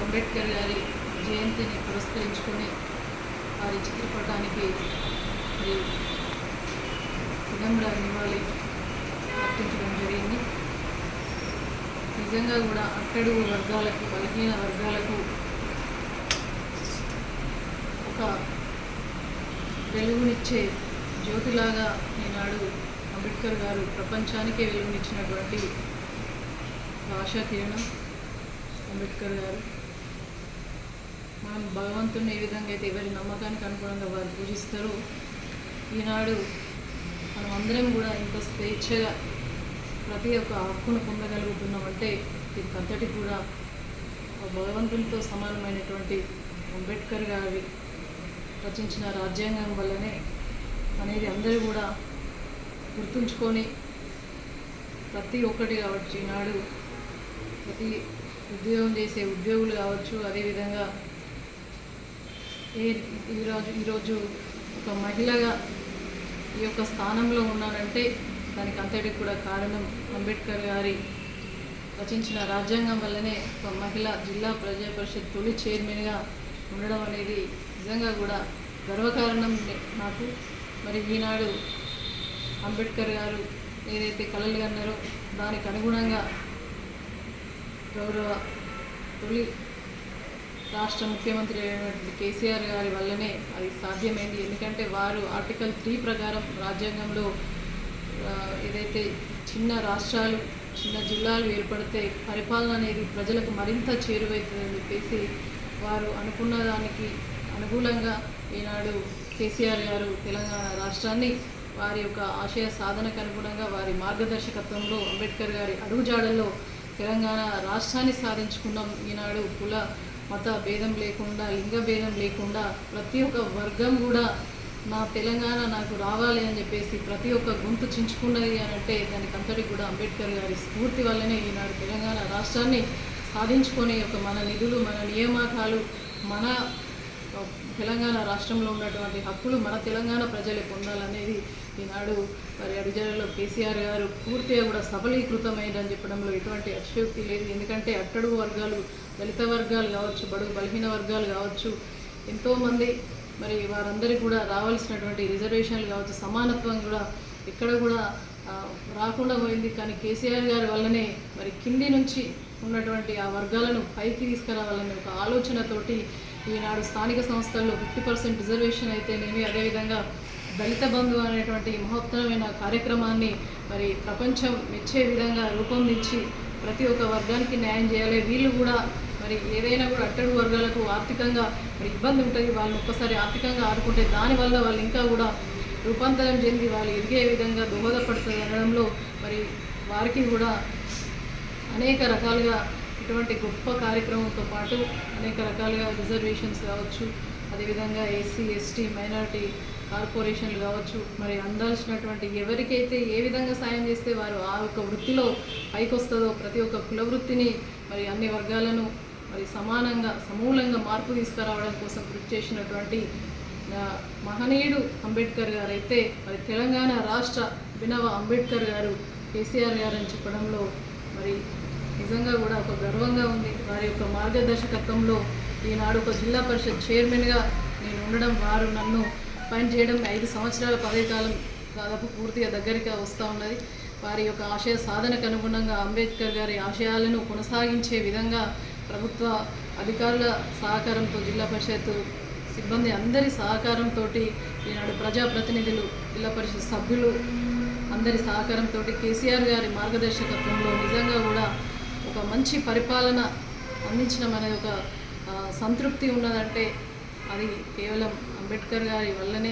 అంబేద్కర్ గారి జయంతిని పురస్కరించుకొని వారి చిత్రపటానికి వినమ్ర నివాళి అర్పించడం జరిగింది. నిజంగా కూడా అట్టడుగు వర్గాలకు, బలహీన వర్గాలకు ఒక వెలుగునిచ్చే జ్యోతిలాగా ఈనాడు అంబేద్కర్ గారు ప్రపంచానికే వెలుగునిచ్చినటువంటి ఆశా కిరణం అంబేద్కర్ గారు. మనం భగవంతుని ఏ విధంగా అయితే ఎవరి నమ్మకానికి అనుగుణంగా వారు పూజిస్తారో, ఈనాడు మనం అందరం కూడా ఇంత స్వేచ్ఛగా ప్రతి ఒక్క హక్కును పొందగలుగుతున్నామంటే దీనికి అంతటి కూడా భగవంతునితో సమానమైనటువంటి అంబేద్కర్ గారి రచించిన రాజ్యాంగం వల్లనే అనేది అందరూ కూడా గుర్తుంచుకొని ప్రతి ఒక్కటి కావచ్చు, ఈనాడు ప్రతి ఉద్యోగం చేసే ఉద్యోగులు కావచ్చు, అదేవిధంగా ఈరోజు ఒక మహిళగా ఈ యొక్క స్థానంలో ఉన్నానంటే దానికి అంతటికి కూడా కారణం అంబేద్కర్ గారి రచించిన రాజ్యాంగం వల్లనే ఒక మహిళ జిల్లా ప్రజా పరిషత్ తొలి చైర్మన్గా ఉండడం అనేది నిజంగా కూడా గర్వకారణం నాకు. మరి ఈనాడు అంబేద్కర్ గారు ఏదైతే కలలు కన్నారో దానికి అనుగుణంగా గౌరవ తొలి రాష్ట్ర ముఖ్యమంత్రి అయినటువంటి కేసీఆర్ గారి వల్లనే అది సాధ్యమైంది. ఎందుకంటే వారు ఆర్టికల్ 3 ప్రకారం రాజ్యాంగంలో ఏదైతే చిన్న రాష్ట్రాలు, చిన్న జిల్లాలు ఏర్పడితే పరిపాలన అనేది ప్రజలకు మరింత చేరువవుతుందని చెప్పేసి వారు అనుకున్న దానికి అనుకూలంగా ఈనాడు కేసీఆర్ గారు తెలంగాణ రాష్ట్రాన్ని వారి యొక్క ఆశయ సాధనకు అనుగుణంగా వారి మార్గదర్శకత్వంలో అంబేద్కర్ గారి అడుగుజాడల్లో తెలంగాణ రాష్ట్రాన్ని సాధించుకున్నాం. ఈనాడు కుల మత భేదం లేకుండా, లింగ భేదం లేకుండా ప్రతి ఒక్క వర్గం కూడా నా తెలంగాణ నాకు రావాలి అని చెప్పేసి ప్రతి ఒక్క గొంతు చించుకున్నది అని అంటే దానికి అంతటి కూడా అంబేద్కర్ గారి స్ఫూర్తి వల్లనే ఈనాడు తెలంగాణ రాష్ట్రాన్ని సాధించుకొని మన నిధులు, మన నియామకాలు, మన తెలంగాణ రాష్ట్రంలో ఉన్నటువంటి హక్కులు మన తెలంగాణ ప్రజలే పొందాలనేది ఈనాడు మరి అడుగుజాడల్లో కేసీఆర్ గారు పూర్తిగా కూడా సఫలీకృతమైందని చెప్పడంలో ఎటువంటి అతిశయోక్తి లేదు. ఎందుకంటే అట్టడుగు వర్గాలు, దళిత వర్గాలు కావచ్చు, బడుగు బలహీన వర్గాలు కావచ్చు, ఎంతోమంది మరి వారందరికీ కూడా రావాల్సినటువంటి రిజర్వేషన్లు కావచ్చు, సమానత్వం కూడా ఎక్కడ కూడా రాకుండా పోయింది. కానీ కేసీఆర్ గారి వల్లనే మరి కింది నుంచి ఉన్నటువంటి ఆ వర్గాలను పైకి తీసుకురావాలనే ఒక ఆలోచనతోటి ఈనాడు స్థానిక సంస్థల్లో 50% రిజర్వేషన్ అయితేనేమి, అదేవిధంగా దళిత బంధు అనేటువంటి మహత్తరమైన కార్యక్రమాన్ని మరి ప్రపంచం మెచ్చే విధంగా రూపొందించి ప్రతి ఒక్క వర్గానికి న్యాయం చేయాలి. వీళ్ళు కూడా మరి ఏదైనా కూడా అట్టడుగు వర్గాలకు ఆర్థికంగా మరి ఇబ్బంది ఉంటుంది, వాళ్ళని ఒక్కసారి ఆర్థికంగా ఆదుకుంటే దానివల్ల వాళ్ళు ఇంకా కూడా రూపాంతరం చెంది వాళ్ళు ఎదిగే విధంగా దోహదపడుతుంది అనడంలో మరి వారికి కూడా అనేక రకాలుగా ఇటువంటి గొప్ప కార్యక్రమంతో పాటు అనేక రకాలుగా రిజర్వేషన్స్ కావచ్చు, అదేవిధంగా ఎస్సీ ఎస్టీ మైనారిటీ కార్పొరేషన్లు కావచ్చు, మరి అందాల్సినటువంటి ఎవరికైతే ఏ విధంగా సాయం చేస్తే వారు ఆ యొక్క వృత్తిలో పైకి వస్తుందో ప్రతి ఒక్క కుల వృత్తిని మరి అన్ని వర్గాలను మరి సమానంగా సమూలంగా మార్పు తీసుకురావడం కోసం కృషి చేసినటువంటి మహనీయుడు అంబేద్కర్ గారు అయితే మరి తెలంగాణ రాష్ట్ర అభినవ అంబేద్కర్ గారు కేసీఆర్ గారు అని చెప్పడంలో మరి నిజంగా కూడా ఒక గర్వంగా ఉంది. వారి యొక్క మార్గదర్శకత్వంలో ఈనాడు ఒక జిల్లా పరిషత్ చైర్మన్గా నేను ఉండడం, వారు నన్ను అపాయింట్ చేయడం 5 సంవత్సరాల పదవి కాలం దాదాపు పూర్తిగా దగ్గరగా వస్తూ ఉన్నది. వారి యొక్క ఆశయ సాధనకు అనుగుణంగా అంబేద్కర్ గారి ఆశయాలను కొనసాగించే విధంగా ప్రభుత్వ అధికారుల సహకారంతో, జిల్లా పరిషత్ సిబ్బంది అందరి సహకారంతో, ఈనాడు ప్రజాప్రతినిధులు, జిల్లా పరిషత్ సభ్యులు అందరి సహకారంతో కేసీఆర్ గారి మార్గదర్శకత్వంలో నిజంగా కూడా ఒక మంచి పరిపాలన అందించడం అనేది ఒక సంతృప్తి ఉన్నదంటే అది కేవలం అంబేద్కర్ గారి వల్లనే.